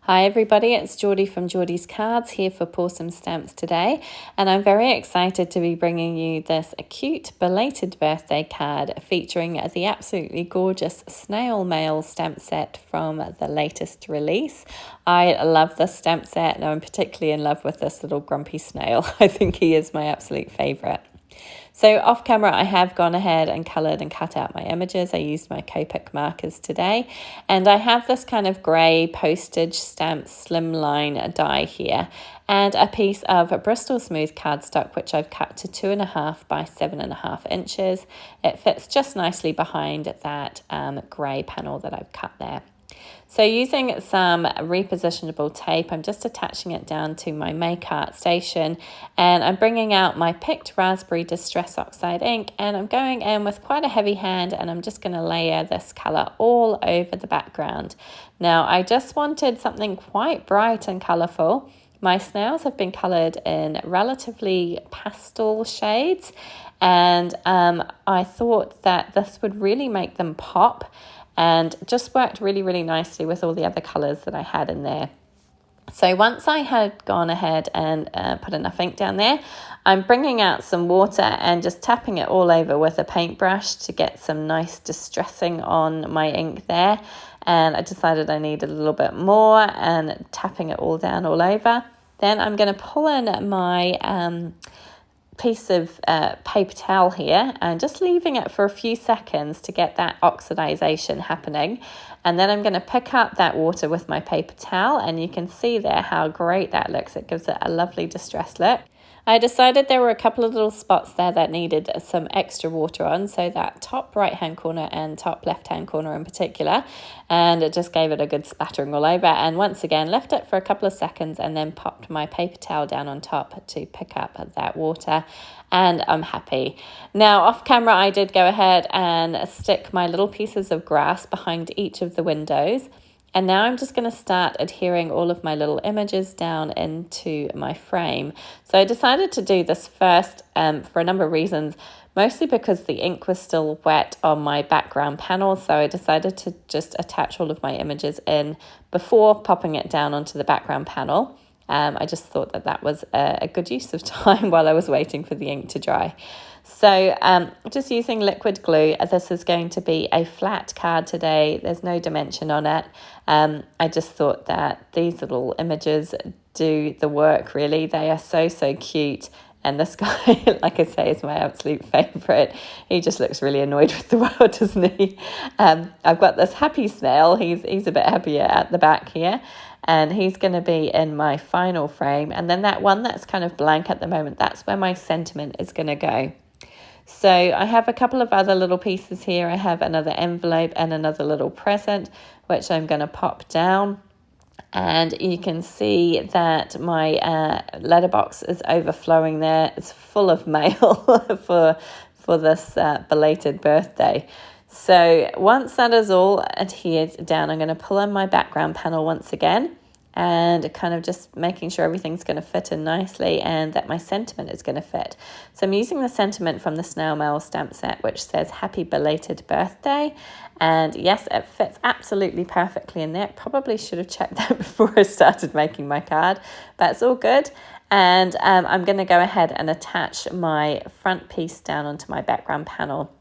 Hi everybody, it's Geordie from Geordie's Cards here for Pour Some Stamps today, and I'm very excited to be bringing you this cute belated birthday card featuring the absolutely gorgeous snail mail stamp set from the latest release. I love this stamp set and I'm particularly in love with this little grumpy snail. I think he is my absolute favourite. So off camera, I have gone ahead and coloured and cut out my images. I used my Copic markers today. And I have this kind of grey postage stamp slimline die here and a piece of Bristol Smooth cardstock, which I've cut to 2.5 by 7.5 inches. It fits just nicely behind that grey panel that I've cut there. So using some repositionable tape, I'm just attaching it down to my Make Art station and I'm bringing out my picked raspberry Distress Oxide ink and I'm going in with quite a heavy hand and I'm just going to layer this colour all over the background. Now I just wanted something quite bright and colourful. My snails have been coloured in relatively pastel shades and I thought that this would really make them pop and just worked really nicely with all the other colours that I had in there. So once I had gone ahead and put enough ink down there, I'm bringing out some water and just tapping it all over with a paintbrush to get some nice distressing on my ink there. And I decided I needed a little bit more and tapping it all down all over. Then I'm going to pull in my piece of paper towel here and just leaving it for a few seconds to get that oxidization happening, and then I'm going to pick up that water with my paper towel and you can see there how great that looks. It gives it a lovely distressed look. I decided there were a couple of little spots there that needed some extra water on, so that top right hand corner and top left hand corner in particular, and it just gave it a good splattering all over. And once again left it for a couple of seconds and then popped my paper towel down on top to pick up that water, and I'm happy. Now off camera I did go ahead and stick my little pieces of grass behind each of the windows. And now I'm just going to start adhering all of my little images down into my frame. So I decided to do this first for a number of reasons, mostly because the ink was still wet on my background panel. So I decided to just attach all of my images in before popping it down onto the background panel. I just thought that that was a good use of time while I was waiting for the ink to dry. So just using liquid glue, this is going to be a flat card today. There's no dimension on it. I just thought that these little images do the work really. They are so cute. And this guy, like I say, is my absolute favourite. He just looks really annoyed with the world, doesn't he? I've got this happy snail. He's a bit happier at the back here. And he's going to be in my final frame. And then that one that's kind of blank at the moment, that's where my sentiment is going to go. So I have a couple of other little pieces here. I have another envelope and another little present, which I'm going to pop down. And you can see that my letterbox is overflowing there. It's full of mail for this belated birthday. So once that is all adhered down, I'm going to pull in my background panel once again and kind of just making sure everything's going to fit in nicely and that my sentiment is going to fit. So I'm using the sentiment from the Snail Mail stamp set, which says Happy Belated Birthday. And yes, it fits absolutely perfectly in there. Probably should have checked that before I started making my card, but it's all good. And I'm going to go ahead and attach my front piece down onto my background panel.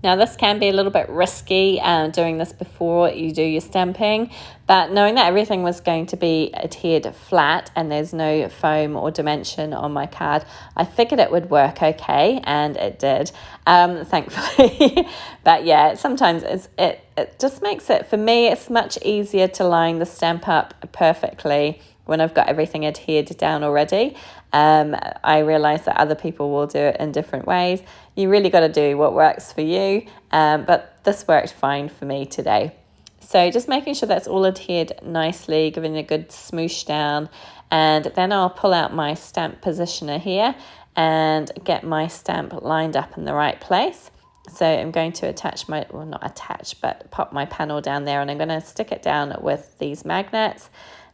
Now this can be a little bit risky doing this before you do your stamping, but knowing that everything was going to be adhered flat and there's no foam or dimension on my card, I figured it would work okay, and it did, thankfully. But yeah, sometimes it just makes it, for me, it's much easier to line the stamp up perfectly when I've got everything adhered down already. I realise that other people will do it in different ways. You really got to do what works for you, but this worked fine for me today. So just making sure that's all adhered nicely, giving it a good smoosh down, and then I'll pull out my stamp positioner here and get my stamp lined up in the right place. So I'm going to attach my, well not attach, but pop my panel down there, and I'm going to stick it down with these magnets.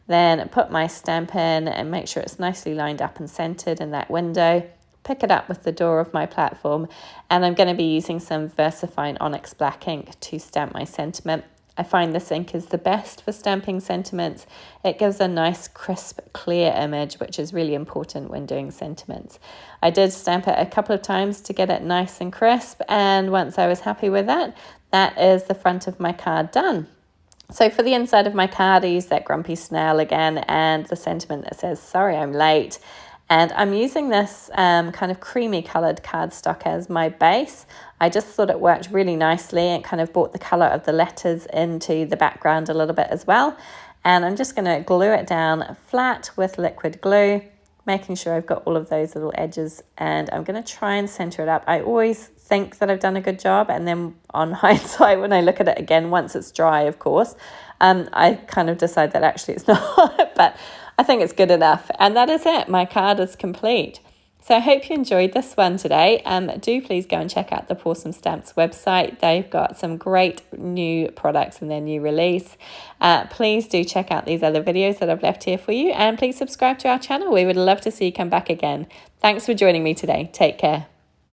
Then put my stamp in and make sure it's nicely lined up and centered in that window. Pick it up with the door of my platform, and I'm going to be using some VersaFine Onyx Black ink to stamp my sentiment. I find this ink is the best for stamping sentiments. It gives a nice, crisp, clear image, which is really important when doing sentiments. I did stamp it a couple of times to get it nice and crisp, and once I was happy with that, that is the front of my card done. So for the inside of my card, I used that grumpy snail again and the sentiment that says, sorry I'm late. And I'm using this kind of creamy coloured cardstock as my base. I just thought it worked really nicely. It kind of brought the colour of the letters into the background a little bit as well. And I'm just going to glue it down flat with liquid glue, making sure I've got all of those little edges, and I'm going to try and center it up. I always think that I've done a good job, and then on hindsight, when I look at it again, once it's dry, of course, I kind of decide that actually it's not, but I think it's good enough. And that is it. My card is complete. So I hope you enjoyed this one today. Do please go and check out the Pawsome Stamps website. They've got some great new products in their new release. Please do check out these other videos that I've left here for you, and please subscribe to our channel. We would love to see you come back again. Thanks for joining me today. Take care.